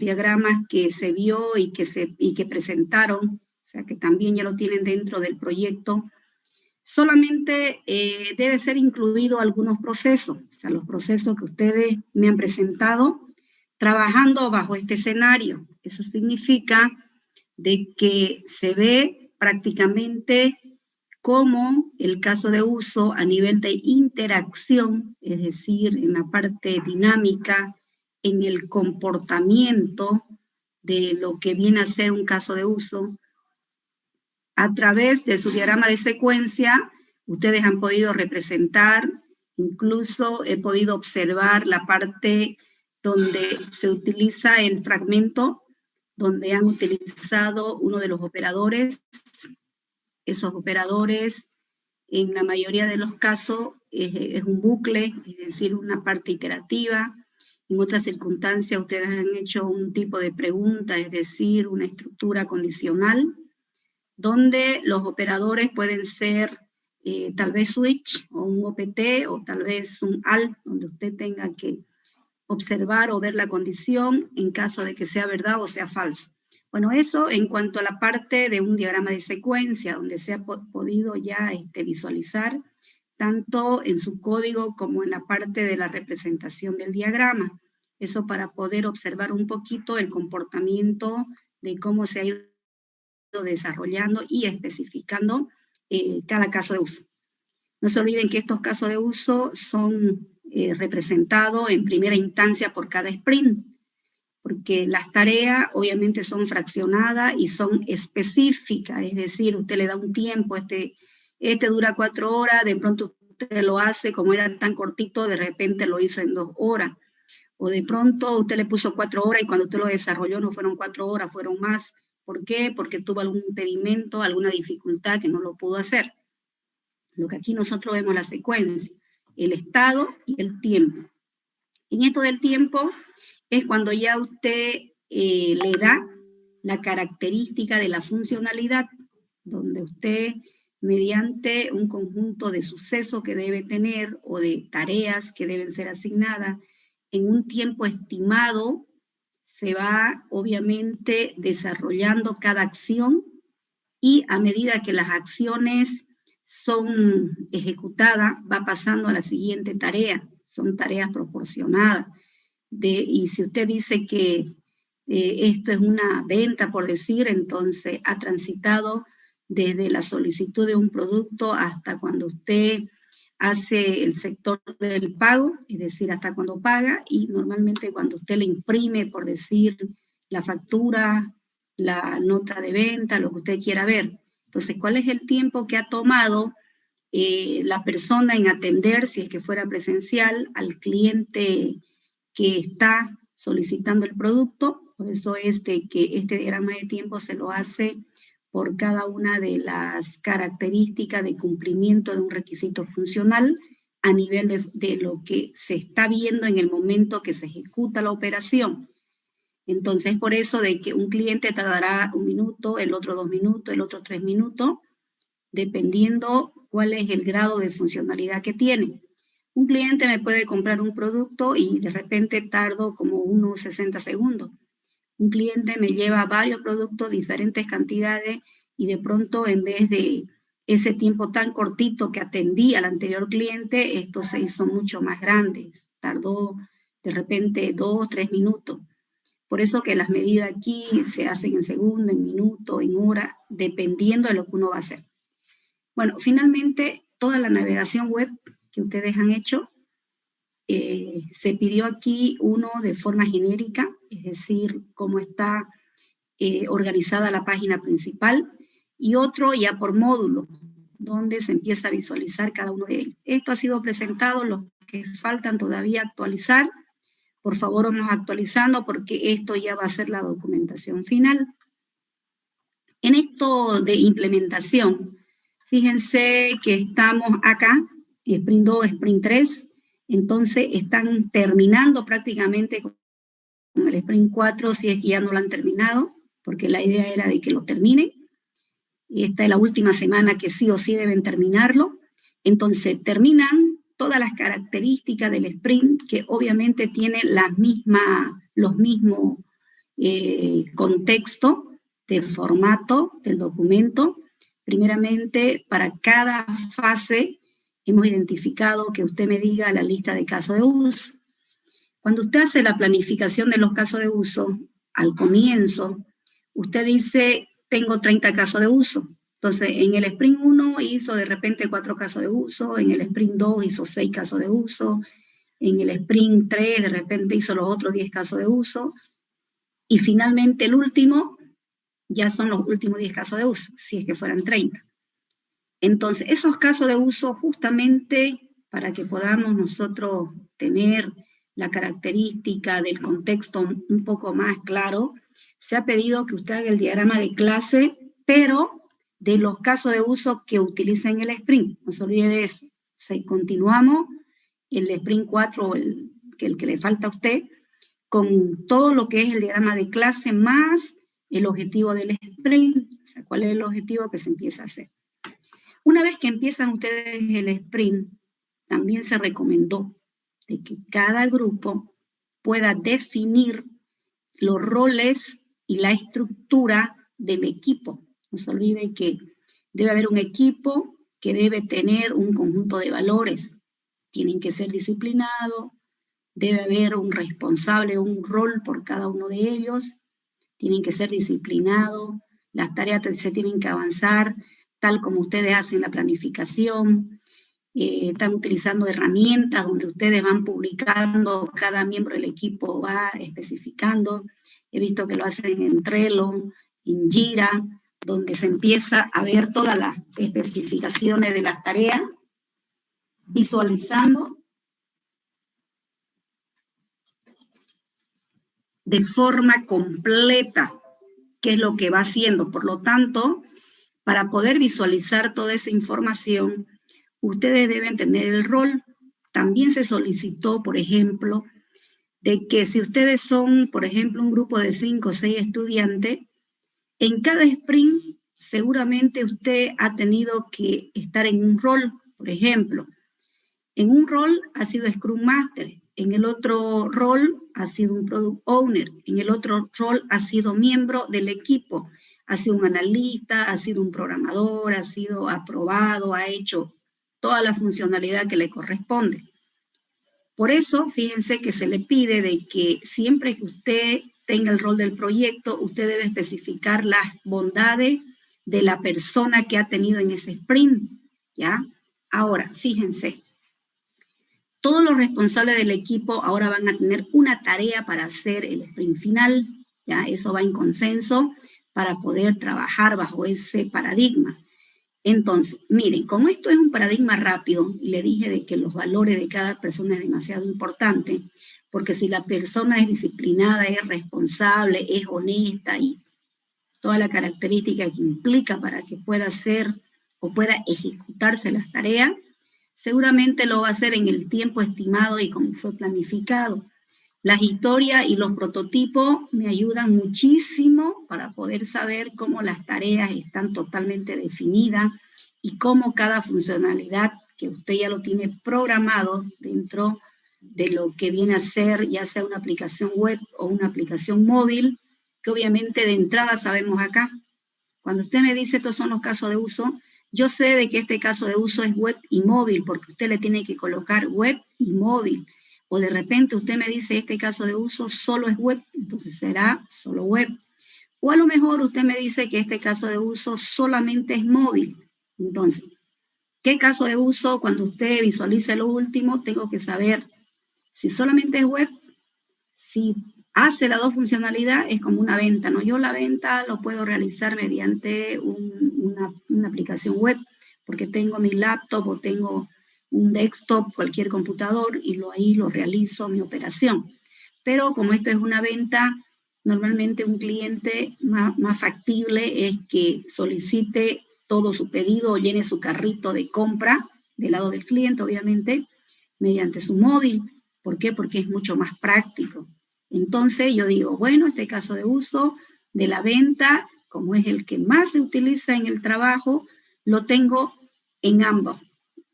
diagramas que se vio y que presentaron, o sea que también ya lo tienen dentro del proyecto. Solamente debe ser incluido algunos procesos, o sea, los procesos que ustedes me han presentado, trabajando bajo este escenario. Eso significa de que se ve prácticamente como el caso de uso a nivel de interacción, es decir, en la parte dinámica, en el comportamiento de lo que viene a ser un caso de uso. A través de su diagrama de secuencia, ustedes han podido representar, incluso he podido observar la parte donde se utiliza el fragmento, donde han utilizado uno de los operadores. Esos operadores, en la mayoría de los casos, es un bucle, es decir, una parte iterativa. En otras circunstancias, ustedes han hecho un tipo de pregunta, es decir, una estructura condicional, donde los operadores pueden ser tal vez switch o un OPT o tal vez un ALT, donde usted tenga que observar o ver la condición en caso de que sea verdad o sea falso. Bueno, eso en cuanto a la parte de un diagrama de secuencia, donde se ha podido ya visualizar tanto en su código como en la parte de la representación del diagrama. Eso para poder observar un poquito el comportamiento de cómo se ha ido desarrollando y especificando cada caso de uso. No se olviden que estos casos de uso son representados en primera instancia por cada sprint, porque las tareas obviamente son fraccionadas y son específicas, es decir, usted le da un tiempo, este dura 4 horas, de pronto usted lo hace, como era tan cortito, de repente lo hizo en 2 horas, o de pronto usted le puso 4 horas y cuando usted lo desarrolló no fueron 4 horas, fueron más. ¿Por qué? Porque tuvo algún impedimento, alguna dificultad que no lo pudo hacer. Lo que aquí nosotros vemos la secuencia, el estado y el tiempo. En esto del tiempo es cuando ya usted le da la característica de la funcionalidad, donde usted, mediante un conjunto de sucesos que debe tener o de tareas que deben ser asignadas, en un tiempo estimado, se va obviamente desarrollando cada acción y a medida que las acciones son ejecutadas, va pasando a la siguiente tarea. Son tareas proporcionadas. Y si usted dice que esto es una venta, por decir, entonces ha transitado desde la solicitud de un producto hasta cuando usted hace el sector del pago, es decir, hasta cuando paga, y normalmente cuando usted le imprime, por decir, la factura, la nota de venta, lo que usted quiera ver. Entonces, ¿cuál es el tiempo que ha tomado la persona en atender, si es que fuera presencial, al cliente que está solicitando el producto? Por eso es de que este diagrama de tiempo se lo hace por cada una de las características de cumplimiento de un requisito funcional a nivel de lo que se está viendo en el momento que se ejecuta la operación. Entonces, por eso de que un cliente tardará 1 minuto, el otro 2 minutos, el otro 3 minutos, dependiendo cuál es el grado de funcionalidad que tiene. Un cliente me puede comprar un producto y de repente tardo como unos 60 segundos. Un cliente me lleva varios productos, diferentes cantidades, y de pronto en vez de ese tiempo tan cortito que atendí al anterior cliente, esto se hizo mucho más grande. Tardó de repente 2 o 3 minutos. Por eso que las medidas aquí se hacen en segundo, en minuto, en hora, dependiendo de lo que uno va a hacer. Bueno, finalmente, toda la navegación web que ustedes han hecho, se pidió aquí uno de forma genérica, es decir, cómo está organizada la página principal, y otro ya por módulo, donde se empieza a visualizar cada uno de ellos. Esto ha sido presentado, los que faltan todavía actualizar, por favor vamos actualizando porque esto ya va a ser la documentación final. En esto de implementación, fíjense que estamos acá, Sprint 2, Sprint 3, entonces están terminando prácticamente con el Sprint 4, si es que ya no lo han terminado, porque la idea era de que lo terminen. Y esta es la última semana que sí o sí deben terminarlo. Entonces terminan todas las características del sprint, que obviamente tiene los mismos contexto de formato del documento. Primeramente, para cada fase hemos identificado que usted me diga la lista de casos de uso. Cuando usted hace la planificación de los casos de uso, al comienzo, usted dice, tengo 30 casos de uso. Entonces, en el Sprint 1 hizo de repente 4 casos de uso, en el Sprint 2 hizo 6 casos de uso, en el Sprint 3 de repente hizo los otros 10 casos de uso, y finalmente el último ya son los últimos 10 casos de uso, si es que fueran 30. Entonces, esos casos de uso justamente para que podamos nosotros tener la característica del contexto un poco más claro, se ha pedido que usted haga el diagrama de clase, pero de los casos de uso que utiliza en el sprint. No se olvide de eso. Si continuamos el sprint 4, el que le falta a usted, con todo lo que es el diagrama de clase más el objetivo del sprint, o sea, cuál es el objetivo que se empieza a hacer. Una vez que empiezan ustedes el sprint, también se recomendó de que cada grupo pueda definir los roles y la estructura del equipo. No se olvide que debe haber un equipo que debe tener un conjunto de valores. Tienen que ser disciplinados, debe haber un responsable, un rol por cada uno de ellos, tienen que ser disciplinados, las tareas se tienen que avanzar tal como ustedes hacen la planificación, están utilizando herramientas donde ustedes van publicando, cada miembro del equipo va especificando. He visto que lo hacen en Trello, en Jira, donde se empieza a ver todas las especificaciones de las tareas, visualizando de forma completa qué es lo que va haciendo. Por lo tanto, para poder visualizar toda esa información, ustedes deben tener el rol. También se solicitó, por ejemplo, de que si ustedes son, por ejemplo, un grupo de 5 o 6 estudiantes, en cada sprint seguramente usted ha tenido que estar en un rol. Por ejemplo, en un rol ha sido Scrum Master, en el otro rol ha sido un Product Owner, en el otro rol ha sido miembro del equipo, ha sido un analista, ha sido un programador, ha sido aprobado, ha hecho toda la funcionalidad que le corresponde. Por eso, fíjense que se le pide de que siempre que usted tenga el rol del proyecto, usted debe especificar las bondades de la persona que ha tenido en ese sprint, ¿ya? Ahora, fíjense, todos los responsables del equipo ahora van a tener una tarea para hacer el sprint final, ¿ya? Eso va en consenso para poder trabajar bajo ese paradigma. Entonces, miren, como esto es un paradigma rápido, y le dije de que los valores de cada persona es demasiado importante, porque si la persona es disciplinada, es responsable, es honesta y toda la característica que implica para que pueda hacer o pueda ejecutarse las tareas, seguramente lo va a hacer en el tiempo estimado y como fue planificado. Las historias y los prototipos me ayudan muchísimo para poder saber cómo las tareas están totalmente definidas y cómo cada funcionalidad que usted ya lo tiene programado dentro de lo que viene a ser ya sea una aplicación web o una aplicación móvil, que obviamente de entrada sabemos acá. Cuando usted me dice estos son los casos de uso, yo sé de que este caso de uso es web y móvil, porque usted le tiene que colocar web y móvil. O de repente usted me dice este caso de uso solo es web, entonces será solo web. O a lo mejor usted me dice que este caso de uso solamente es móvil. Entonces, ¿qué caso de uso? Cuando usted visualice lo último, tengo que saber si solamente es web, si hace las dos funcionalidades, es como una venta, ¿no? Yo la venta lo puedo realizar mediante una aplicación web, porque tengo mi laptop o tengo un desktop, cualquier computador, y ahí lo realizo mi operación. Pero como esto es una venta, normalmente un cliente más factible es que solicite todo su pedido o llene su carrito de compra del lado del cliente, obviamente, mediante su móvil. ¿Por qué? Porque es mucho más práctico. Entonces yo digo, bueno, este caso de uso de la venta, como es el que más se utiliza en el trabajo, lo tengo en ambos.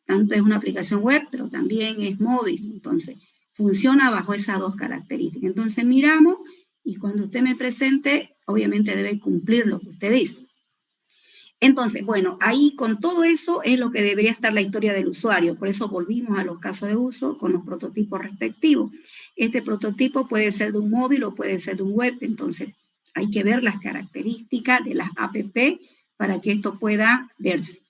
Tanto es una aplicación web, pero también es móvil. Entonces, funciona bajo esas dos características. Entonces, miramos Y cuando usted me presente, obviamente debe cumplir lo que usted dice. Entonces, bueno, ahí con todo eso es lo que debería estar la historia del usuario. Por eso volvimos a los casos de uso con los prototipos respectivos. Este prototipo puede ser de un móvil o puede ser de un web. Entonces, hay que ver las características de las app para que esto pueda verse.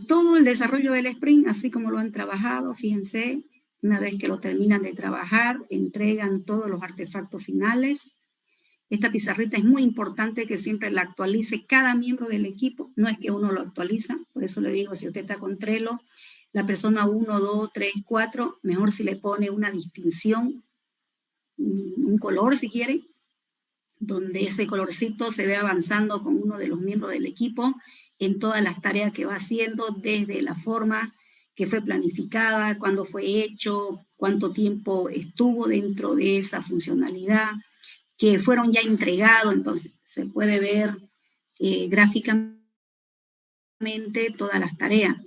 Todo el desarrollo del Sprint, así como lo han trabajado, fíjense, una vez que lo terminan de trabajar, entregan todos los artefactos finales. Esta pizarrita es muy importante que siempre la actualice cada miembro del equipo, no es que uno lo actualiza, por eso le digo, si usted está con Trello, la persona 1, 2, 3, 4, mejor si le pone una distinción, un color si quiere, donde ese colorcito se ve avanzando con uno de los miembros del equipo en todas las tareas que va haciendo, desde la forma que fue planificada, cuándo fue hecho, cuánto tiempo estuvo dentro de esa funcionalidad, que fueron ya entregados, entonces se puede ver gráficamente todas las tareas.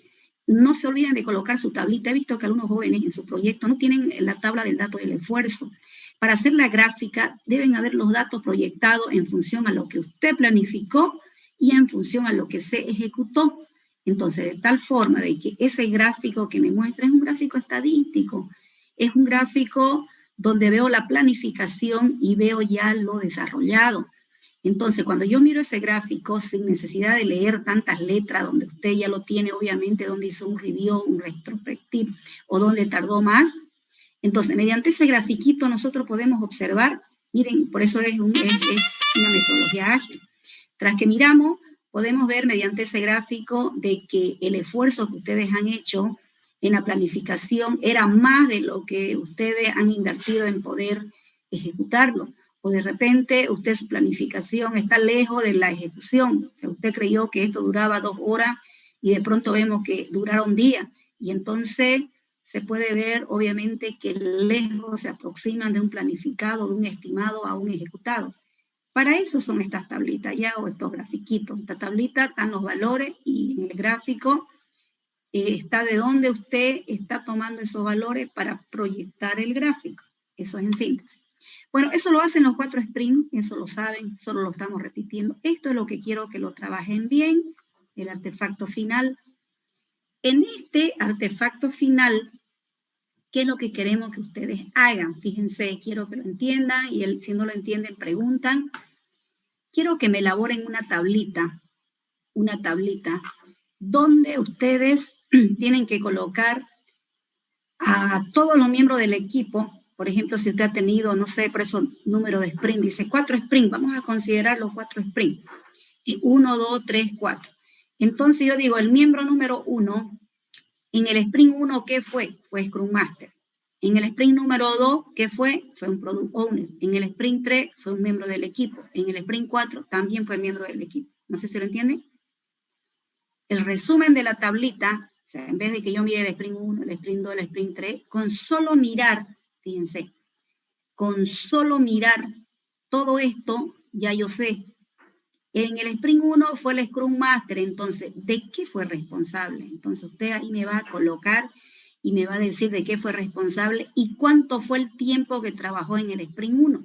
No se olviden de colocar su tablita. He visto que algunos jóvenes en su proyecto no tienen la tabla del dato del esfuerzo. Para hacer la gráfica deben haber los datos proyectados en función a lo que usted planificó y en función a lo que se ejecutó. Entonces, de tal forma de que ese gráfico que me muestra es un gráfico estadístico, es un gráfico donde veo la planificación y veo ya lo desarrollado. Entonces, cuando yo miro ese gráfico sin necesidad de leer tantas letras, donde usted ya lo tiene, obviamente, donde hizo un review, un retrospectivo, o donde tardó más, entonces, mediante ese grafiquito nosotros podemos observar, miren, por eso es una metodología ágil. Tras que miramos, podemos ver mediante ese gráfico de que el esfuerzo que ustedes han hecho en la planificación era más de lo que ustedes han invertido en poder ejecutarlo. O de repente usted su planificación está lejos de la ejecución. O sea, usted creyó que esto duraba 2 horas y de pronto vemos que duraron días. Y entonces se puede ver obviamente que lejos se aproximan de un planificado, de un estimado a un ejecutado. Para eso son estas tablitas ya o estos grafiquitos. Esta tablita están los valores y en el gráfico está de dónde usted está tomando esos valores para proyectar el gráfico. Eso es en síntesis. Bueno, eso lo hacen los 4 sprints, eso lo saben, solo lo estamos repitiendo. Esto es lo que quiero que lo trabajen bien, el artefacto final. En este artefacto final, ¿qué es lo que queremos que ustedes hagan? Fíjense, quiero que lo entiendan y si no lo entienden, preguntan. Quiero que me elaboren una tablita donde ustedes tienen que colocar a todos los miembros del equipo. Por ejemplo, si usted ha tenido, no sé, por eso número de sprint, dice 4 sprint, vamos a considerar los 4 sprint. 1, 2, 3, 4. Entonces yo digo, el miembro número 1, en el sprint 1, ¿qué fue? Fue Scrum Master. En el sprint número 2, ¿qué fue? Fue un Product Owner. En el sprint 3, fue un miembro del equipo. En el sprint 4, también fue miembro del equipo. No sé si lo entienden. El resumen de la tablita, o sea, en vez de que yo mire el sprint 1, el sprint 2, el sprint 3, con solo mirar, fíjense, con solo mirar todo esto, ya yo sé. En el sprint 1 fue el Scrum Master, entonces, ¿de qué fue responsable? Entonces, usted ahí me va a colocar y me va a decir de qué fue responsable y cuánto fue el tiempo que trabajó en el sprint 1.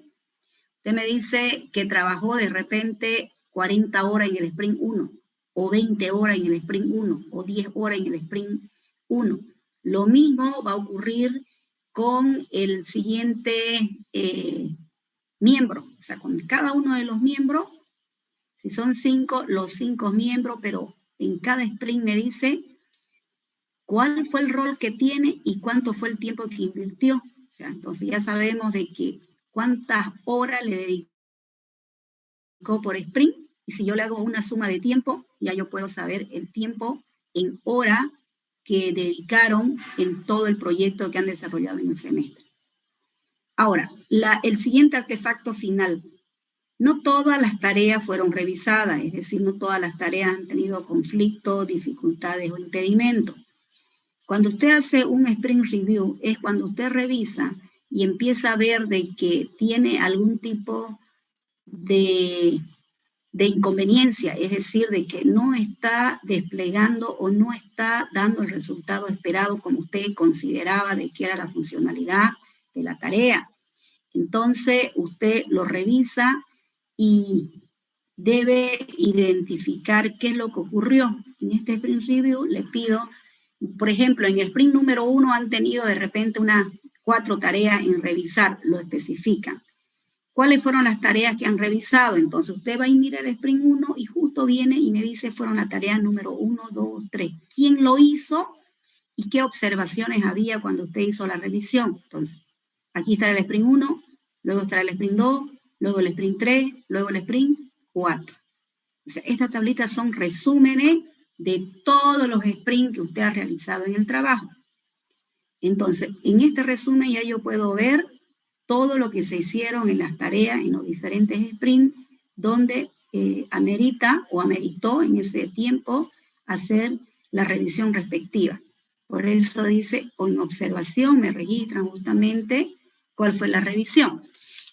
Usted me dice que trabajó de repente 40 horas en el sprint 1, o 20 horas en el sprint 1, o 10 horas en el sprint 1. Lo mismo va a ocurrir con el siguiente miembro, o sea, con cada uno de los miembros. Si son 5, los 5 miembros, pero en cada sprint me dice cuál fue el rol que tiene y cuánto fue el tiempo que invirtió. O sea, entonces ya sabemos de que cuántas horas le dedicó por sprint, y si yo le hago una suma de tiempo, ya yo puedo saber el tiempo en hora que dedicaron en todo el proyecto que han desarrollado en un semestre. Ahora, el siguiente artefacto final. No todas las tareas fueron revisadas, es decir, no todas las tareas han tenido conflictos, dificultades o impedimentos. Cuando usted hace un sprint review, es cuando usted revisa y empieza a ver de que tiene algún tipo de inconveniencia, es decir, de que no está desplegando o no está dando el resultado esperado como usted consideraba de que era la funcionalidad de la tarea. Entonces, usted lo revisa y debe identificar qué es lo que ocurrió. En este sprint review le pido, por ejemplo, en el sprint número 1 han tenido de repente unas 4 tareas en revisar, lo especifican. ¿Cuáles fueron las tareas que han revisado? Entonces usted va y mira el sprint 1 y justo viene y me dice fueron las tareas número 1, 2, 3. ¿Quién lo hizo y qué observaciones había cuando usted hizo la revisión? Entonces, aquí está el sprint 1, luego está el sprint 2, luego el sprint 3, luego el sprint 4. O sea, estas tablitas son resúmenes de todos los sprints que usted ha realizado en el trabajo. Entonces, en este resumen ya yo puedo ver todo lo que se hicieron en las tareas, en los diferentes sprints, donde amerita o ameritó en ese tiempo hacer la revisión respectiva. Por eso dice, o en observación me registran justamente cuál fue la revisión.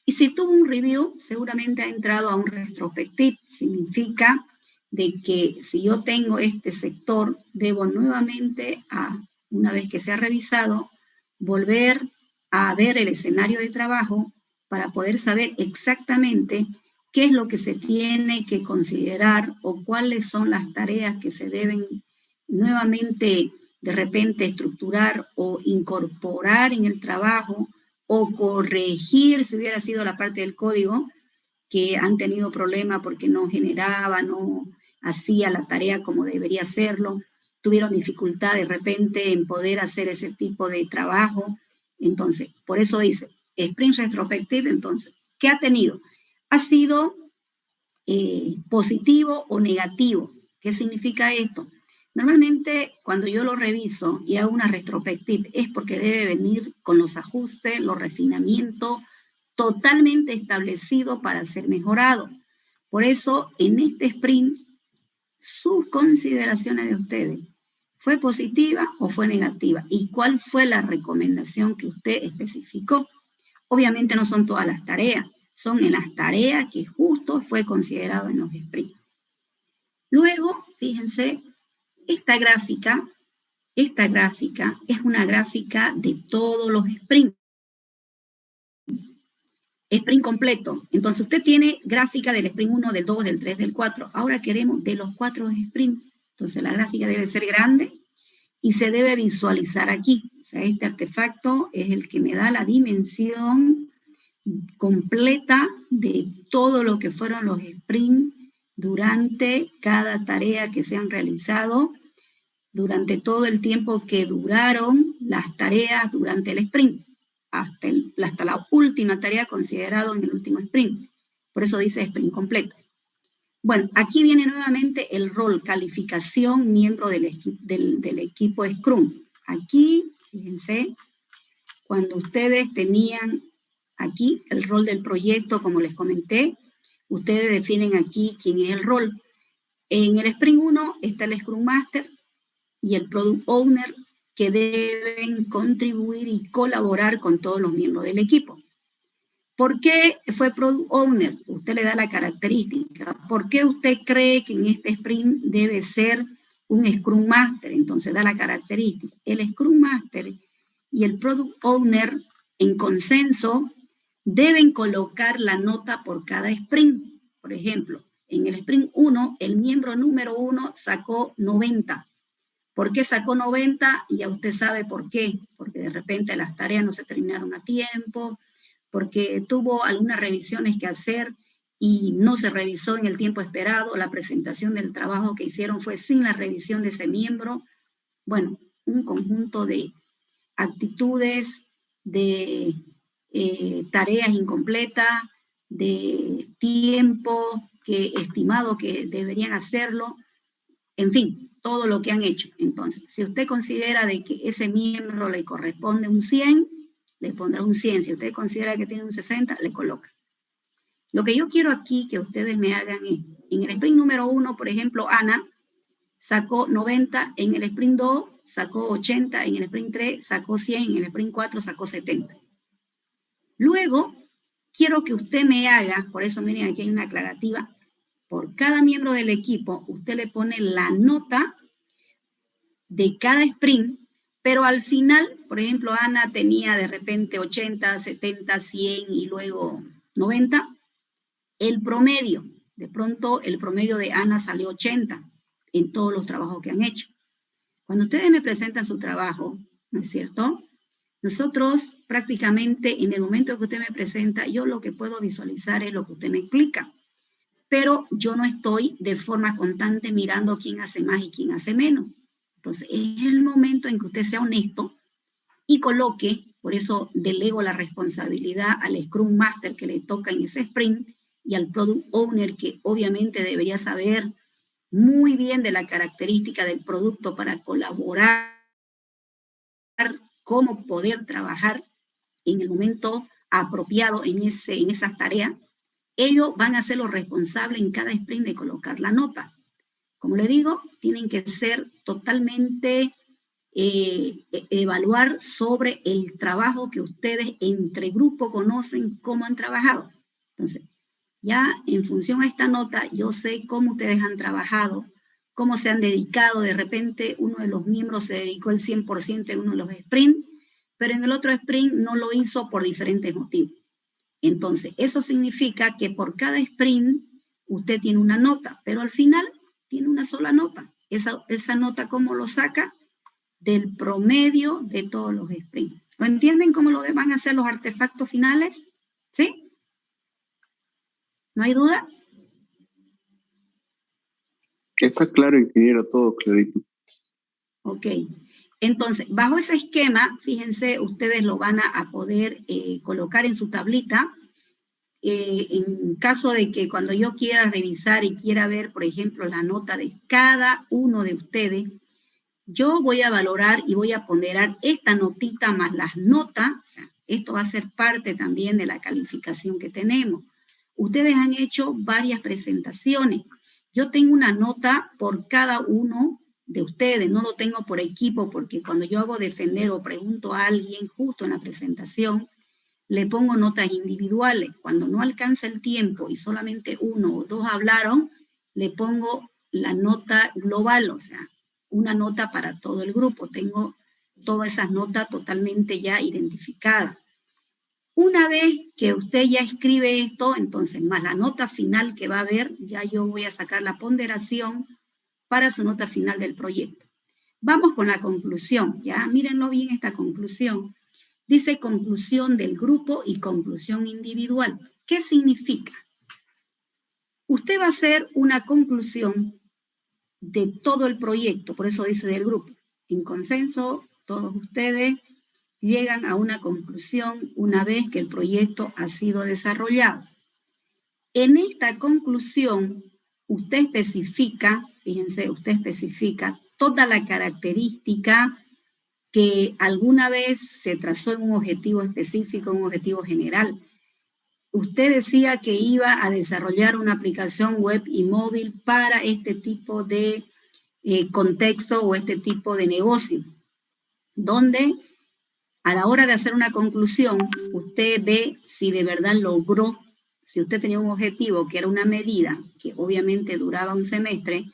Y si tuvo un review, seguramente ha entrado a un retrospective. Significa de que si yo tengo este sector, debo nuevamente, una vez que se ha revisado, volver a ver el escenario de trabajo para poder saber exactamente qué es lo que se tiene que considerar o cuáles son las tareas que se deben nuevamente de repente estructurar o incorporar en el trabajo o corregir si hubiera sido la parte del código que han tenido problemas porque no generaba, no hacía la tarea como debería hacerlo, tuvieron dificultad de repente en poder hacer ese tipo de trabajo. Entonces, por eso dice, Sprint Retrospective, entonces, ¿qué ha tenido? Ha sido positivo o negativo. ¿Qué significa esto? Normalmente cuando yo lo reviso y hago una retrospectiva es porque debe venir con los ajustes, los refinamientos totalmente establecidos para ser mejorado. Por eso en este sprint sus consideraciones de ustedes, ¿fue positiva o fue negativa? ¿Y cuál fue la recomendación que usted especificó? Obviamente no son todas las tareas, son en las tareas que justo fue considerado en los sprints. Luego, fíjense, esta gráfica es una gráfica de todos los sprints. Sprint completo. Entonces usted tiene gráfica del sprint 1, del 2, del 3, del 4. Ahora queremos de los 4 sprints. Entonces la gráfica debe ser grande y se debe visualizar aquí. O sea, este artefacto es el que me da la dimensión completa de todo lo que fueron los sprints durante cada tarea que se han realizado, durante todo el tiempo que duraron las tareas durante el sprint, hasta la última tarea considerada en el último sprint. Por eso dice sprint completo. Bueno, aquí viene nuevamente el rol, calificación, miembro del equipo Scrum. Aquí, fíjense, cuando ustedes tenían aquí el rol del proyecto, como les comenté, ustedes definen aquí quién es el rol. En el Sprint 1 está el Scrum Master y el Product Owner que deben contribuir y colaborar con todos los miembros del equipo. ¿Por qué fue Product Owner? Usted le da la característica. ¿Por qué usted cree que en este sprint debe ser un Scrum Master? Entonces da la característica. El Scrum Master y el Product Owner en consenso deben colocar la nota por cada sprint. Por ejemplo, en el sprint 1, el miembro número 1 sacó 90. ¿Por qué sacó 90? Ya usted sabe por qué. Porque de repente las tareas no se terminaron a tiempo, porque tuvo algunas revisiones que hacer y no se revisó en el tiempo esperado. La presentación del trabajo que hicieron fue sin la revisión de ese miembro. Bueno, un conjunto de actitudes, de tareas incompletas, de tiempo estimado que deberían hacerlo, en fin, todo lo que han hecho. Entonces, si usted considera de que ese miembro le corresponde un 100, le pondrá un 100. Si usted considera que tiene un 60, le coloca. Lo que yo quiero aquí que ustedes me hagan es, en el sprint número 1, por ejemplo, Ana sacó 90, en el sprint 2 sacó 80, en el sprint 3 sacó 100, en el sprint 4 sacó 70. Luego, quiero que usted me haga, por eso miren, aquí hay una aclarativa, por cada miembro del equipo, usted le pone la nota de cada sprint Pero al final, por ejemplo, Ana tenía de repente 80, 70, 100 y luego 90. El promedio, de pronto el promedio de Ana salió 80 en todos los trabajos que han hecho. Cuando ustedes me presentan su trabajo, ¿no es cierto? Nosotros prácticamente en el momento que usted me presenta, yo lo que puedo visualizar es lo que usted me explica. Pero yo no estoy de forma constante mirando quién hace más y quién hace menos. Entonces, es el momento en que usted sea honesto y coloque, por eso delego la responsabilidad al Scrum Master que le toca en ese sprint y al Product Owner que obviamente debería saber muy bien de la característica del producto para colaborar, cómo poder trabajar en el momento apropiado en esas tareas. Ellos van a ser los responsables en cada sprint de colocar la nota. Como le digo, tienen que ser totalmente evaluar sobre el trabajo que ustedes entre grupo conocen, cómo han trabajado. Entonces, ya en función a esta nota, yo sé cómo ustedes han trabajado, cómo se han dedicado. De repente, uno de los miembros se dedicó el 100% en uno de los sprints, pero en el otro sprint no lo hizo por diferentes motivos. Entonces, eso significa que por cada sprint usted tiene una nota, pero al final tiene una sola nota. Esa nota, ¿cómo lo saca? Del promedio de todos los sprints. ¿Lo entienden cómo lo van a hacer los artefactos finales? ¿Sí? ¿No hay duda? Está claro, ingeniero, todo clarito. Ok. Entonces, bajo ese esquema, fíjense, ustedes lo van a poder colocar en su tablita. En caso de que cuando yo quiera revisar y quiera ver, por ejemplo, la nota de cada uno de ustedes, yo voy a valorar y voy a ponderar esta notita más las notas. O sea, esto va a ser parte también de la calificación que tenemos. Ustedes han hecho varias presentaciones. Yo tengo una nota por cada uno de ustedes, no lo tengo por equipo, porque cuando yo hago defender o pregunto a alguien justo en la presentación, le pongo notas individuales. Cuando no alcanza el tiempo y solamente uno o dos hablaron, le pongo la nota global, o sea, una nota para todo el grupo. Tengo todas esas notas totalmente ya identificadas. Una vez que usted ya escribe esto, entonces más la nota final que va a haber, ya yo voy a sacar la ponderación para su nota final del proyecto. Vamos con la conclusión, ya mírenlo bien esta conclusión. Dice conclusión del grupo y conclusión individual. ¿Qué significa? Usted va a hacer una conclusión de todo el proyecto, por eso dice del grupo. En consenso, todos ustedes llegan a una conclusión una vez que el proyecto ha sido desarrollado. En esta conclusión, usted especifica, fíjense, usted especifica toda la característica que alguna vez se trazó en un objetivo específico, un objetivo general. Usted decía que iba a desarrollar una aplicación web y móvil para este tipo de contexto o este tipo de negocio, donde a la hora de hacer una conclusión, usted ve si de verdad logró, si usted tenía un objetivo que era una medida, que obviamente duraba un semestre,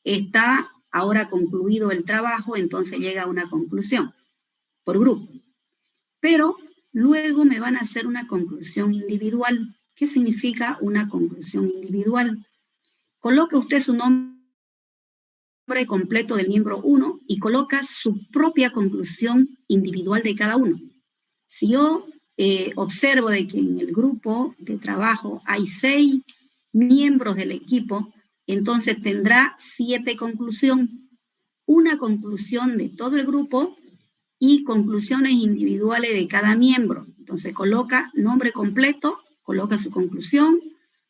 está ahora concluido el trabajo, entonces llega a una conclusión por grupo. Pero luego me van a hacer una conclusión individual. ¿Qué significa una conclusión individual? Coloque usted su nombre completo del miembro 1 y coloca su propia conclusión individual de cada uno. Si yo observo de que en el grupo de trabajo hay 6 miembros del equipo, entonces tendrá 7 conclusiones. Una conclusión de todo el grupo y conclusiones individuales de cada miembro. Entonces coloca nombre completo, coloca su conclusión,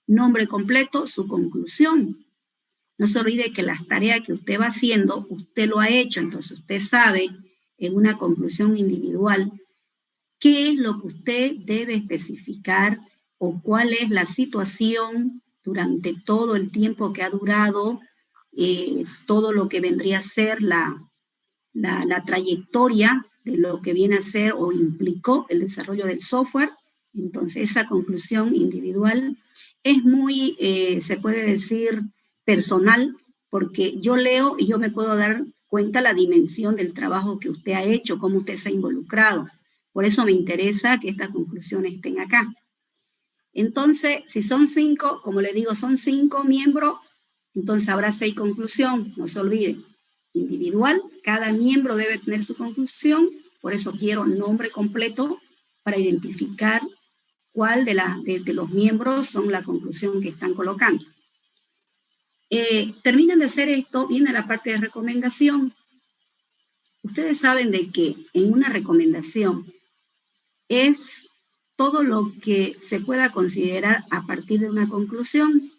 nombre completo, su conclusión. No se olvide que las tareas que usted va haciendo, usted lo ha hecho, entonces usted sabe en una conclusión individual qué es lo que usted debe especificar o cuál es la situación durante todo el tiempo que ha durado, todo lo que vendría a ser la trayectoria de lo que viene a ser o implicó el desarrollo del software. Entonces, esa conclusión individual es muy, se puede decir, personal, porque yo leo y yo me puedo dar cuenta la dimensión del trabajo que usted ha hecho, cómo usted se ha involucrado. Por eso me interesa que estas conclusiones estén acá. Entonces, si son 5, como le digo, son 5 miembros, entonces habrá 6 conclusiones, no se olviden. Individual, cada miembro debe tener su conclusión, por eso quiero nombre completo para identificar cuál de los miembros son la conclusión que están colocando. Terminan de hacer esto, viene la parte de recomendación. Ustedes saben de que en una recomendación es todo lo que se pueda considerar a partir de una conclusión.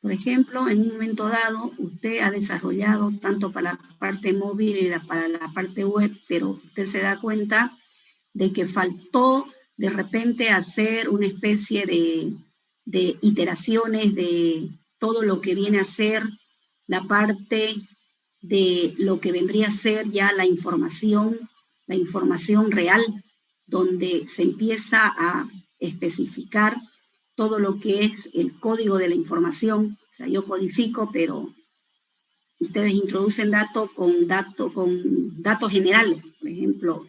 Por ejemplo, en un momento dado, usted ha desarrollado tanto para la parte móvil y para la parte web, pero usted se da cuenta de que faltó de repente hacer una especie de iteraciones de todo lo que viene a ser la parte de lo que vendría a ser ya la información real, donde se empieza a especificar todo lo que es el código de la información. O sea, yo codifico, pero ustedes introducen datos con datos generales, por ejemplo,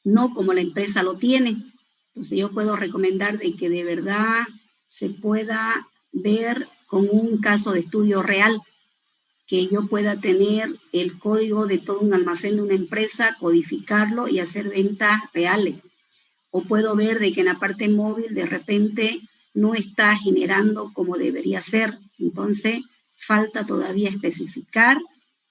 no como la empresa lo tiene. Entonces yo puedo recomendar de que de verdad se pueda ver con un caso de estudio real, que yo pueda tener el código de todo un almacén de una empresa, codificarlo y hacer ventas reales. O puedo ver de que en la parte móvil de repente no está generando como debería ser. Entonces falta todavía especificar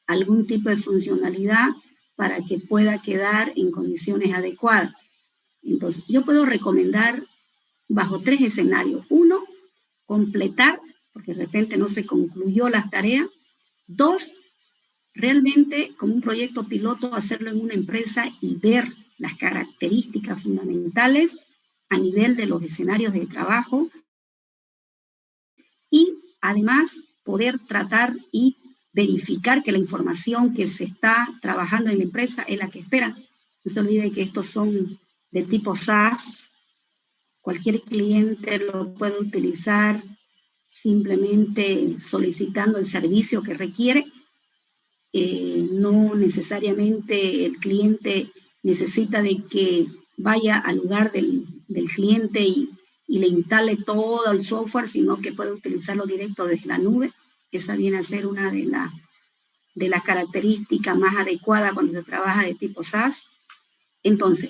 algún tipo de funcionalidad para que pueda quedar en condiciones adecuadas. Entonces yo puedo recomendar bajo 3 escenarios. 1, completar, porque de repente no se concluyó las tareas. 2, realmente como un proyecto piloto hacerlo en una empresa y ver las características fundamentales a nivel de los escenarios de trabajo y además poder tratar y verificar que la información que se está trabajando en la empresa es la que espera. No se olvide que estos son de tipo SaaS, cualquier cliente lo puede utilizar simplemente solicitando el servicio que requiere. No necesariamente el cliente necesita de que vaya al lugar del cliente y le instale todo el software, sino que puede utilizarlo directo desde la nube. Esa viene a ser una de las características más adecuadas cuando se trabaja de tipo SaaS. Entonces,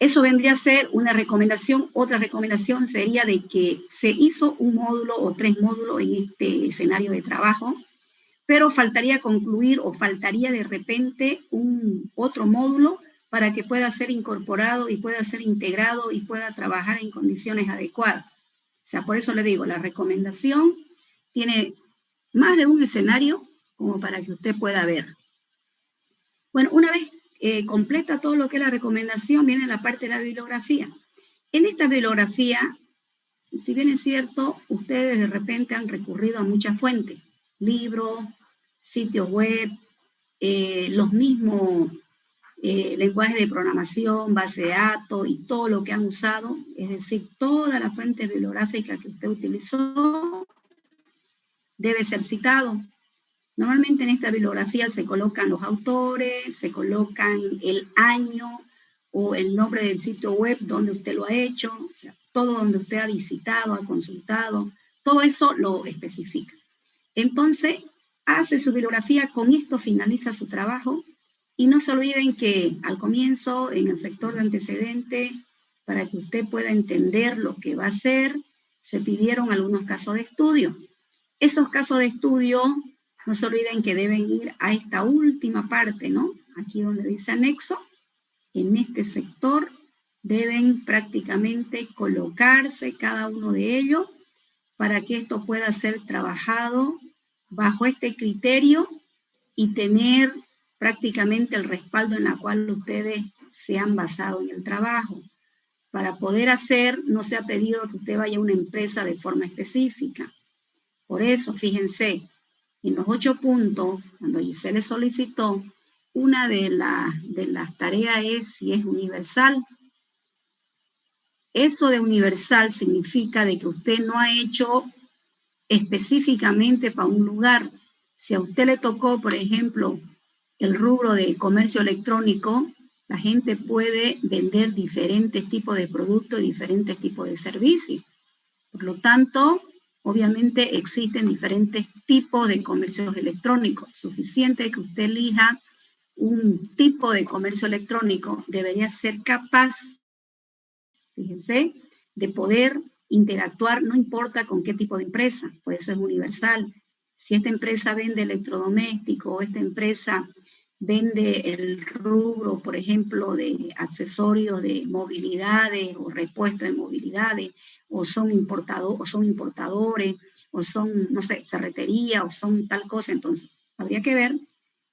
eso vendría a ser una recomendación. Otra recomendación sería de que se hizo un módulo o 3 módulos en este escenario de trabajo, pero faltaría concluir o faltaría de repente otro módulo para que pueda ser incorporado y pueda ser integrado y pueda trabajar en condiciones adecuadas. O sea, por eso le digo, la recomendación tiene más de un escenario como para que usted pueda ver. Bueno, una vez completa todo lo que es la recomendación, viene la parte de la bibliografía. En esta bibliografía, si bien es cierto, ustedes de repente han recurrido a muchas fuentes, libros, sitios web, los mismos lenguajes de programación, base de datos y todo lo que han usado, es decir, toda la fuente bibliográfica que usted utilizó debe ser citado. Normalmente en esta bibliografía se colocan los autores, se colocan el año o el nombre del sitio web donde usted lo ha hecho, o sea, todo donde usted ha visitado, ha consultado, todo eso lo especifica. Entonces, hace su bibliografía, con esto finaliza su trabajo y no se olviden que al comienzo, en el sector de antecedentes, para que usted pueda entender lo que va a hacer, se pidieron algunos casos de estudio. Esos casos de estudio, no se olviden que deben ir a esta última parte, ¿no? Aquí donde dice anexo, en este sector deben prácticamente colocarse cada uno de ellos para que esto pueda ser trabajado bajo este criterio y tener prácticamente el respaldo en la cual ustedes se han basado en el trabajo. Para poder hacer, no se ha pedido que usted vaya a una empresa de forma específica. Por eso, fíjense, en los 8 puntos, cuando se le solicitó, una de las tareas es si es universal. Eso de universal significa de que usted no ha hecho específicamente para un lugar. Si a usted le tocó, por ejemplo, el rubro de comercio electrónico, la gente puede vender diferentes tipos de productos y diferentes tipos de servicios. Por lo tanto, obviamente existen diferentes tipos de comercios electrónicos. Suficiente que usted elija un tipo de comercio electrónico, debería ser capaz, fíjense, de poder interactuar, no importa con qué tipo de empresa, por eso es universal. Si esta empresa vende electrodomésticos o esta empresa vende el rubro, por ejemplo, de accesorios de movilidades o repuestos de movilidades, o son importadores, o son, no sé, ferretería, o son tal cosa, entonces habría que ver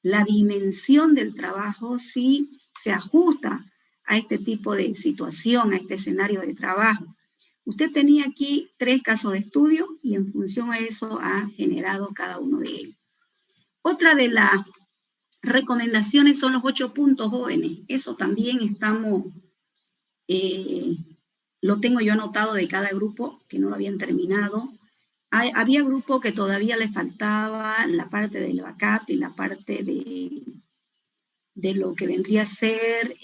la dimensión del trabajo si se ajusta a este tipo de situación, a este escenario de trabajo. Usted tenía aquí 3 casos de estudio y en función a eso ha generado cada uno de ellos. Otra de las recomendaciones son los 8 puntos jóvenes. Eso también lo tengo yo anotado de cada grupo que no lo habían terminado. Había grupos que todavía les faltaba la parte del backup y la parte de lo que vendría a ser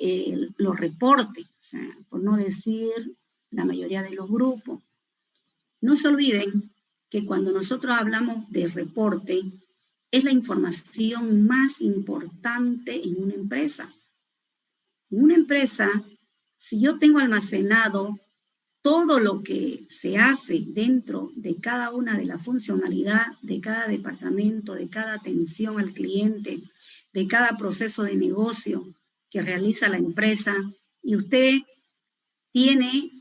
los reportes, o sea, por no decir la mayoría de los grupos. No se olviden que cuando nosotros hablamos de reporte, es la información más importante en una empresa. En una empresa, si yo tengo almacenado todo lo que se hace dentro de cada una de las funcionalidades de cada departamento, de cada atención al cliente, de cada proceso de negocio que realiza la empresa, y usted tiene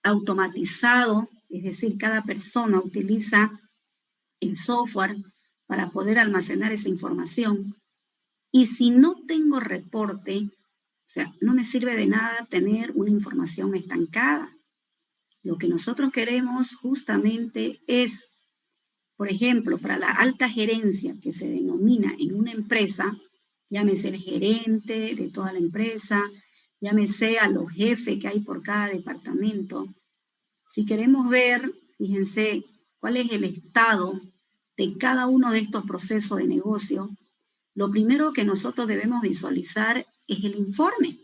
automatizado, es decir, cada persona utiliza el software para poder almacenar esa información. Y si no tengo reporte, o sea, no me sirve de nada tener una información estancada. Lo que nosotros queremos justamente es, por ejemplo, para la alta gerencia que se denomina en una empresa, llámese el gerente de toda la empresa, llámese a los jefes que hay por cada departamento. Si queremos ver, fíjense, cuál es el estado de cada uno de estos procesos de negocio, lo primero que nosotros debemos visualizar es el informe.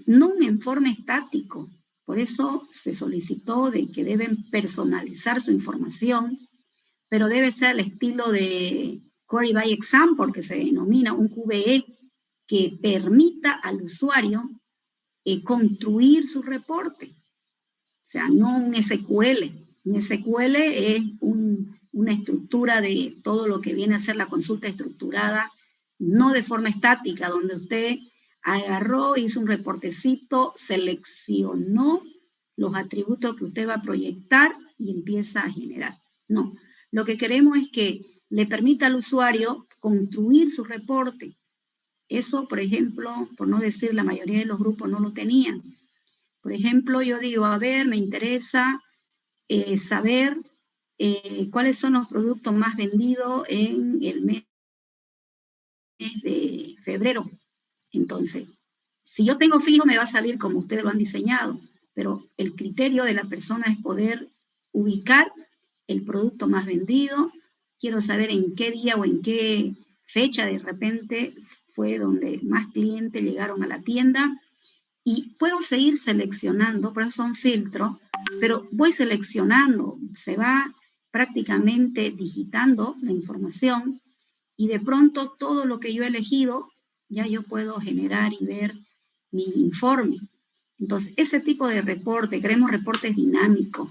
No un informe estático. Por eso se solicitó de que deben personalizar su información, pero debe ser al estilo de Query by Example, que se denomina un QBE, que permita al usuario construir su reporte. O sea, no un SQL. Un SQL es una estructura de todo lo que viene a ser la consulta estructurada, no de forma estática, donde usted agarró, hizo un reportecito, seleccionó los atributos que usted va a proyectar y empieza a generar. No, lo que queremos es que le permita al usuario construir su reporte. Eso, por ejemplo, por no decir la mayoría de los grupos no lo tenían. Por ejemplo, yo digo, a ver, me interesa saber cuáles son los productos más vendidos en el mes de febrero. Entonces, si yo tengo fijo, me va a salir como ustedes lo han diseñado, pero el criterio de la persona es poder ubicar el producto más vendido. Quiero saber en qué día o en qué fecha de repente fue donde más clientes llegaron a la tienda, y puedo seguir seleccionando, por eso son filtros, pero voy seleccionando, se va prácticamente digitando la información, y de pronto todo lo que yo he elegido, ya yo puedo generar y ver mi informe. Entonces, ese tipo de reporte, queremos reportes dinámicos,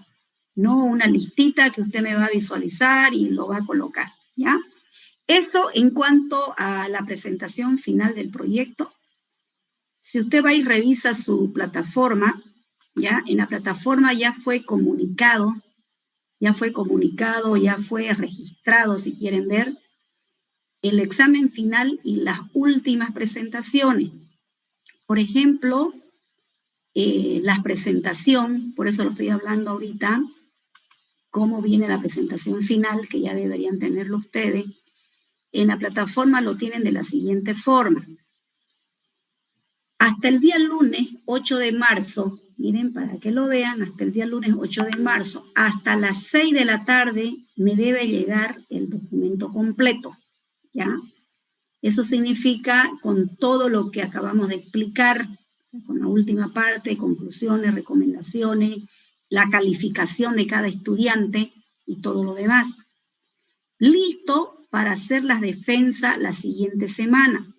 no una listita que usted me va a visualizar y lo va a colocar, ¿ya? Eso en cuanto a la presentación final del proyecto. Si usted va y revisa su plataforma, ¿ya? En la plataforma ya fue comunicado, ya fue registrado, si quieren ver, el examen final y las últimas presentaciones. Por ejemplo, la presentación, por eso lo estoy hablando ahorita, cómo viene la presentación final, que ya deberían tenerlo ustedes. En la plataforma lo tienen de la siguiente forma. Hasta el día lunes 8 de marzo, miren, para que lo vean, hasta el día lunes 8 de marzo, hasta las 6 de la tarde me debe llegar el documento completo, ¿ya? Eso significa con todo lo que acabamos de explicar, o sea, con la última parte, conclusiones, recomendaciones, la calificación de cada estudiante y todo lo demás. Listo para hacer las defensas la siguiente semana.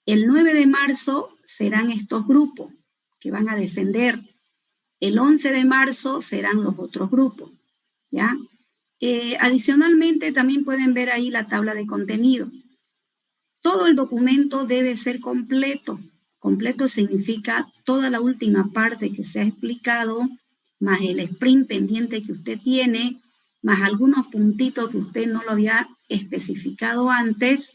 El 9 de marzo serán estos grupos que van a defender. El 11 de marzo serán los otros grupos, ¿ya? Adicionalmente, también pueden ver ahí la tabla de contenido. Todo el documento debe ser completo. Completo significa toda la última parte que se ha explicado, más el sprint pendiente que usted tiene, más algunos puntitos que usted no lo había especificado antes.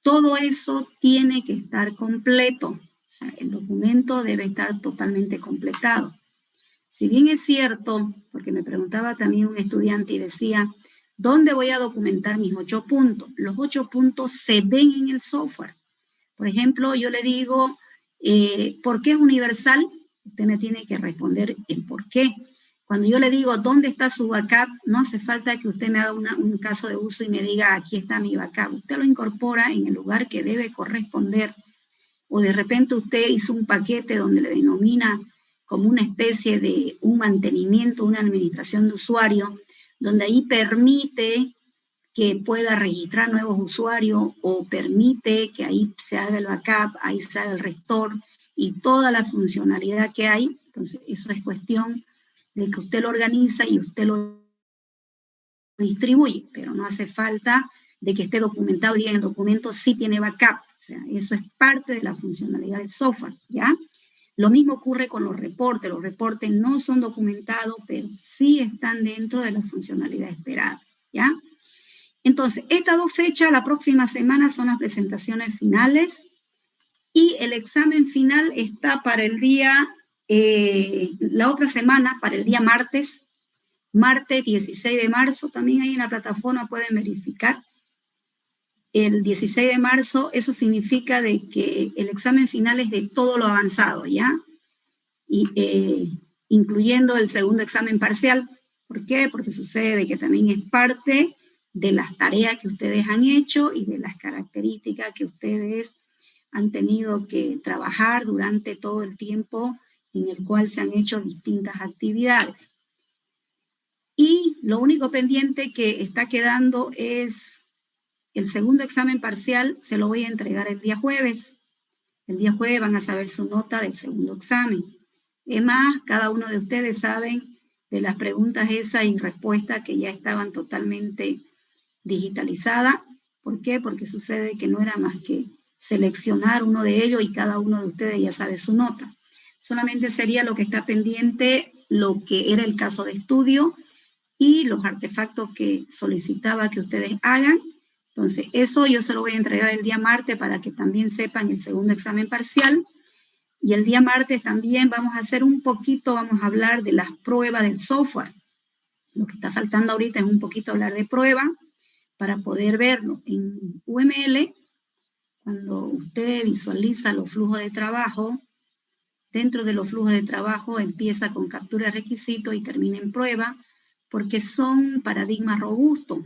Todo eso tiene que estar completo. O sea, el documento debe estar totalmente completado. Si bien es cierto, porque me preguntaba también un estudiante y decía, ¿dónde voy a documentar mis 8 puntos? Los 8 puntos se ven en el software. Por ejemplo, yo le digo, ¿por qué es universal? Usted me tiene que responder el por qué. Cuando yo le digo, ¿dónde está su backup? No hace falta que usted me haga un caso de uso y me diga, aquí está mi backup. Usted lo incorpora en el lugar que debe corresponder. O de repente usted hizo un paquete donde le denomina como una especie de un mantenimiento, una administración de usuario, donde ahí permite que pueda registrar nuevos usuarios o permite que ahí se haga el backup, ahí se haga el restore y toda la funcionalidad que hay. Entonces, eso es cuestión de que usted lo organiza y usted lo distribuye, pero no hace falta de que esté documentado y en el documento sí tiene backup. O sea, eso es parte de la funcionalidad del software, ¿ya? Lo mismo ocurre con los reportes. Los reportes no son documentados, pero sí están dentro de la funcionalidad esperada, ¿ya? Entonces, estas 2 fechas, la próxima semana, son las presentaciones finales y el examen final está para el día, la otra semana, para el día martes 16 de marzo, también ahí en la plataforma pueden verificar. El 16 de marzo, eso significa de que el examen final es de todo lo avanzado, ¿ya? Y incluyendo el segundo examen parcial. ¿Por qué? Porque sucede que también es parte de las tareas que ustedes han hecho y de las características que ustedes han tenido que trabajar durante todo el tiempo en el cual se han hecho distintas actividades. Y lo único pendiente que está quedando es el segundo examen parcial, se lo voy a entregar el día jueves. El día jueves van a saber su nota del segundo examen. Es más, cada uno de ustedes saben de las preguntas esas y respuestas que ya estaban totalmente digitalizadas. ¿Por qué? Porque sucede que no era más que seleccionar uno de ellos y cada uno de ustedes ya sabe su nota. Solamente sería lo que está pendiente, lo que era el caso de estudio y los artefactos que solicitaba que ustedes hagan. Entonces, eso yo se lo voy a entregar el día martes para que también sepan el segundo examen parcial. Y el día martes también vamos a hacer un poquito, vamos a hablar de las pruebas del software. Lo que está faltando ahorita es un poquito hablar de prueba para poder verlo. En UML, cuando usted visualiza los flujos de trabajo, dentro de los flujos de trabajo empieza con captura de requisitos y termina en prueba, porque son paradigmas robustos.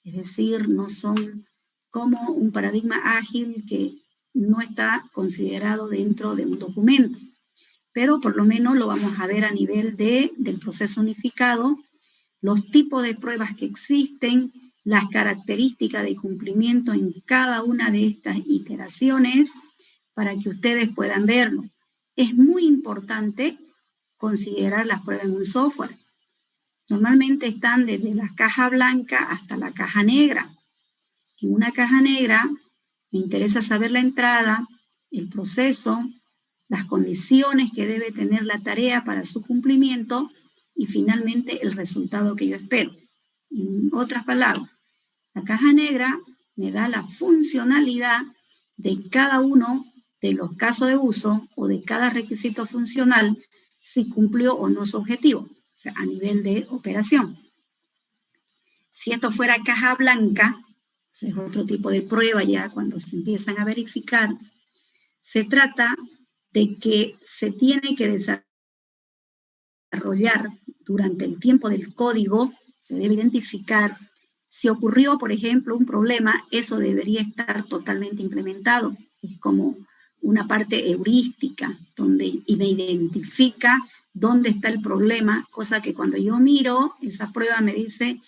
Es decir, no son como un paradigma ágil que no está considerado dentro de un documento. Pero por lo menos lo vamos a ver a nivel del proceso unificado, los tipos de pruebas que existen, las características de cumplimiento en cada una de estas iteraciones para que ustedes puedan verlo. Es muy importante considerar las pruebas en un software. Normalmente están desde la caja blanca hasta la caja negra. En una caja negra me interesa saber la entrada, el proceso, las condiciones que debe tener la tarea para su cumplimiento y finalmente el resultado que yo espero. En otras palabras, la caja negra me da la funcionalidad de cada uno de los casos de uso o de cada requisito funcional si cumplió o no su objetivo, o sea, a nivel de operación. Si esto fuera caja blanca, es otro tipo de prueba ya cuando se empiezan a verificar, se trata de que se tiene que desarrollar durante el tiempo del código, se debe identificar Si ocurrió, por ejemplo, un problema, eso debería estar totalmente implementado. Es como una parte heurística, donde y me identifica dónde está el problema, cosa que cuando yo miro, esa prueba me dice,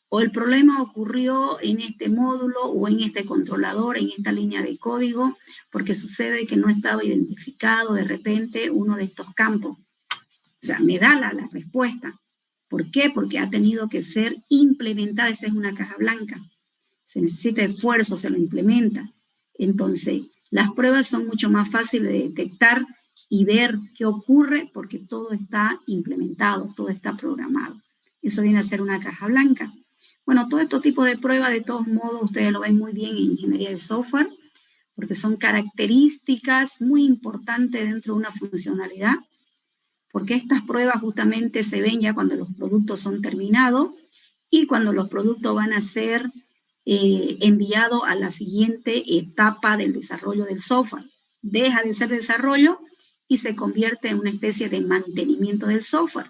o el problema ocurrió en este módulo o en este controlador, en esta línea de código, porque sucede que no estaba identificado de repente uno de estos campos. O sea, me da la respuesta. ¿Por qué? Porque ha tenido que ser implementada. Esa es una caja blanca. Se necesita esfuerzo, se lo implementa. Entonces, las pruebas son mucho más fáciles de detectar y ver qué ocurre porque todo está implementado, todo está programado. Eso viene a ser una caja blanca. Bueno, todo este tipo de pruebas, de todos modos, ustedes lo ven muy bien en ingeniería de software, porque son características muy importantes dentro de una funcionalidad, porque estas pruebas justamente se ven ya cuando los productos son terminados y cuando los productos van a ser enviados a la siguiente etapa del desarrollo del software. Deja de ser desarrollo y se convierte en una especie de mantenimiento del software.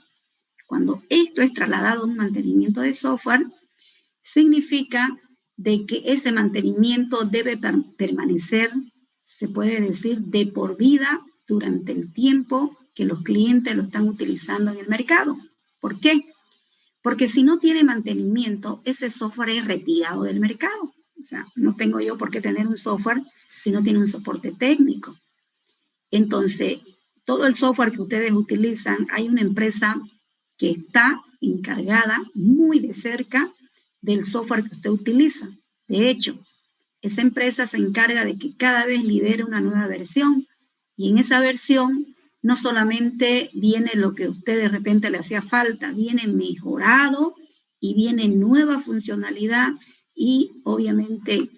Cuando esto es trasladado a un mantenimiento de software, significa de que ese mantenimiento debe permanecer, se puede decir, de por vida durante el tiempo que los clientes lo están utilizando en el mercado. ¿Por qué? Porque si no tiene mantenimiento, ese software es retirado del mercado. O sea, no tengo yo por qué tener un software si no tiene un soporte técnico. Entonces, todo el software que ustedes utilizan, hay una empresa que está encargada muy de cerca del software que usted utiliza. De hecho, esa empresa se encarga de que cada vez libere una nueva versión y en esa versión no solamente viene lo que a usted de repente le hacía falta, viene mejorado y viene nueva funcionalidad y obviamente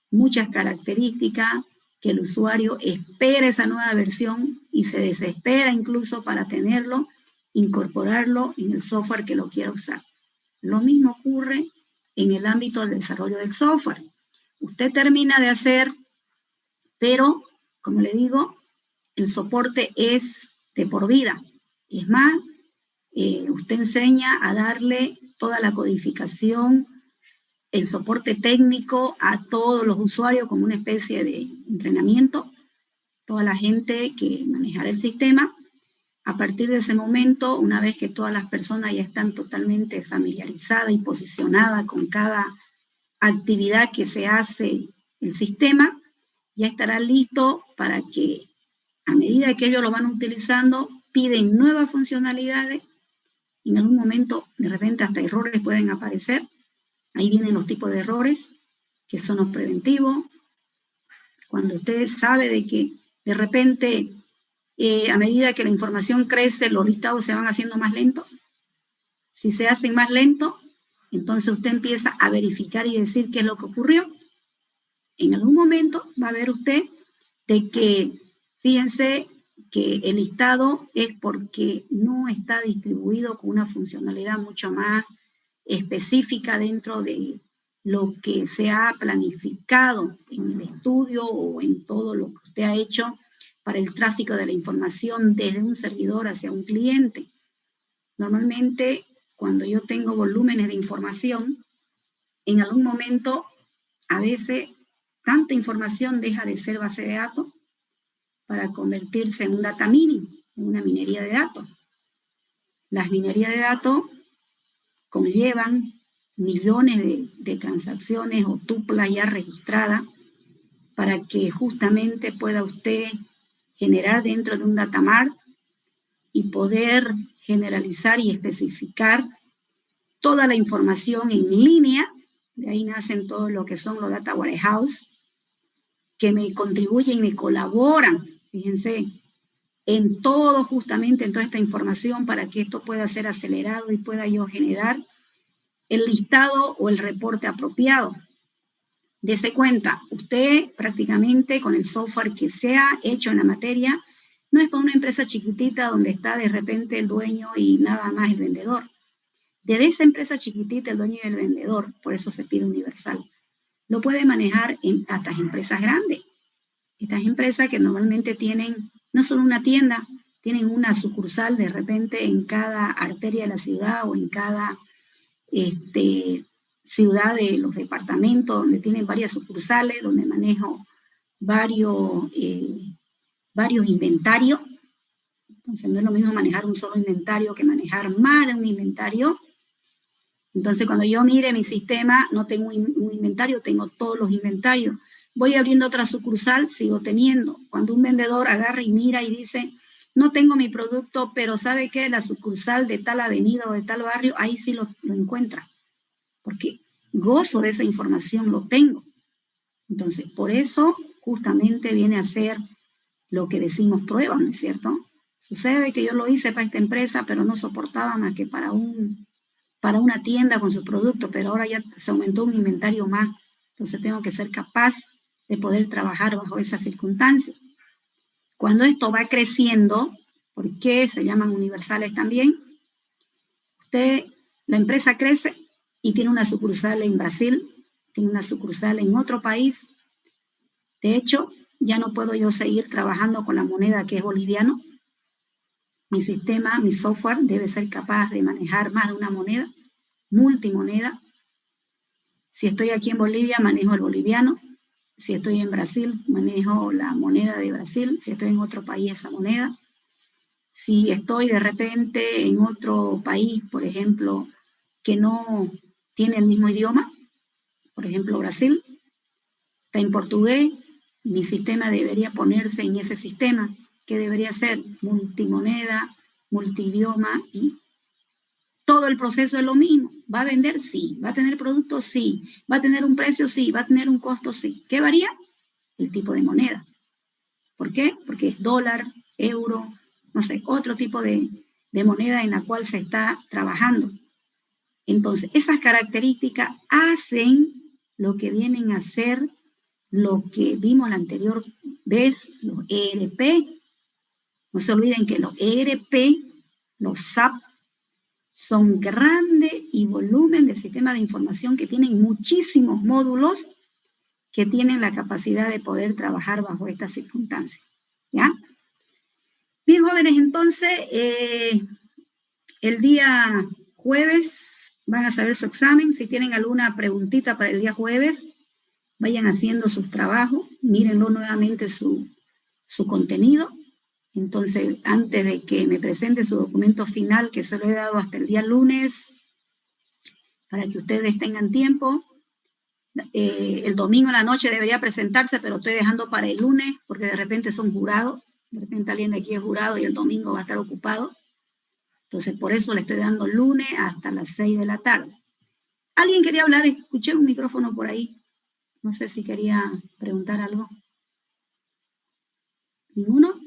muchas características que el usuario espera esa nueva versión y se desespera incluso para tenerlo, incorporarlo en el software que lo quiera usar. Lo mismo ocurre en el ámbito del desarrollo del software. Usted termina de hacer, pero, como le digo, el soporte es de por vida. Es más, usted enseña a darle toda la codificación, el soporte técnico a todos los usuarios como una especie de entrenamiento, toda la gente que manejará el sistema. A partir de ese momento, una vez que todas las personas ya están totalmente familiarizadas y posicionadas con cada actividad que se hace el sistema, ya estará listo para que a medida que ellos lo van utilizando, piden nuevas funcionalidades. En algún momento, de repente, hasta errores pueden aparecer. Ahí vienen los tipos de errores, que son los preventivos. Cuando usted sabe de que de repente, a medida que la información crece, los listados se van haciendo más lentos. Si se hacen más lentos, entonces usted empieza a verificar y decir qué es lo que ocurrió. En algún momento va a ver usted de que, fíjense, que el listado es porque no está distribuido con una funcionalidad mucho más específica dentro de lo que se ha planificado en el estudio o en todo lo que usted ha hecho para el tráfico de la información desde un servidor hacia un cliente. Normalmente, cuando yo tengo volúmenes de información, en algún momento, a veces, tanta información deja de ser base de datos para convertirse en un data mining, en una minería de datos. Las minerías de datos conllevan millones de transacciones o tuplas ya registradas para que justamente pueda usted generar dentro de un data mart y poder generalizar y especificar toda la información en línea. De ahí nacen todo lo que son los data warehouse, que me contribuyen y me colaboran, fíjense, en todo, justamente en toda esta información para que esto pueda ser acelerado y pueda yo generar el listado o el reporte apropiado. Dese cuenta, usted prácticamente con el software que se ha hecho en la materia, no es para una empresa chiquitita donde está de repente el dueño y nada más el vendedor. Desde esa empresa chiquitita, el dueño y el vendedor, por eso se pide universal, lo puede manejar en hasta empresas grandes. Estas empresas que normalmente tienen no solo una tienda, tienen una sucursal de repente en cada arteria de la ciudad o en cada ciudades, los departamentos donde tienen varias sucursales, donde manejo varios inventarios. Entonces no es lo mismo manejar un solo inventario que manejar más de un inventario. Entonces cuando yo mire mi sistema, no tengo un inventario, tengo todos los inventarios. Voy abriendo otra sucursal, sigo teniendo. Cuando un vendedor agarra y mira y dice, no tengo mi producto, pero ¿sabe qué? La sucursal de tal avenida o de tal barrio, ahí sí lo encuentra. Porque gozo de esa información, lo tengo. Entonces, por eso justamente viene a ser lo que decimos prueba, ¿no es cierto? Sucede que yo lo hice para esta empresa, pero no soportaba más que para una tienda con sus productos, pero ahora ya se aumentó un inventario más. Entonces tengo que ser capaz de poder trabajar bajo esas circunstancias. Cuando esto va creciendo, ¿por qué se llaman universales también? La empresa crece y tiene una sucursal en Brasil, tiene una sucursal en otro país. De hecho, ya no puedo yo seguir trabajando con la moneda que es boliviano. Mi sistema, mi software debe ser capaz de manejar más de una moneda, multimoneda. Si estoy aquí en Bolivia, manejo el boliviano. Si estoy en Brasil, manejo la moneda de Brasil. Si estoy en otro país, esa moneda. Si estoy de repente en otro país, por ejemplo, que no tiene el mismo idioma, por ejemplo, Brasil, está en portugués, mi sistema debería ponerse en ese sistema, que debería ser multimoneda, multidioma, y todo el proceso es lo mismo. ¿Va a vender? Sí. ¿Va a tener productos? Sí. ¿Va a tener un precio? Sí. ¿Va a tener un costo? Sí. ¿Qué varía? El tipo de moneda. ¿Por qué? Porque es dólar, euro, no sé, otro tipo de moneda en la cual se está trabajando. Entonces, esas características hacen lo que vienen a ser lo que vimos la anterior vez, los ERP. No se olviden que los ERP, los SAP, son grandes y volumen de sistemas de información que tienen muchísimos módulos que tienen la capacidad de poder trabajar bajo estas circunstancias. ¿Ya? Bien, jóvenes, entonces, el día jueves van a saber su examen. Si tienen alguna preguntita para el día jueves, vayan haciendo sus trabajos, mírenlo nuevamente su contenido. Entonces, antes de que me presente su documento final, que se lo he dado hasta el día lunes, para que ustedes tengan tiempo, el domingo en la noche debería presentarse, pero estoy dejando para el lunes, porque de repente son jurados, de repente alguien de aquí es jurado y el domingo va a estar ocupado. Entonces, por eso le estoy dando lunes hasta las 6 de la tarde. ¿Alguien quería hablar? Escuché un micrófono por ahí. No sé si quería preguntar algo. ¿Ninguno?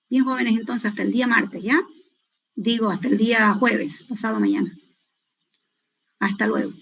Bien, jóvenes, entonces hasta el día martes, ¿ya? Digo, hasta el día jueves, pasado mañana. Hasta luego.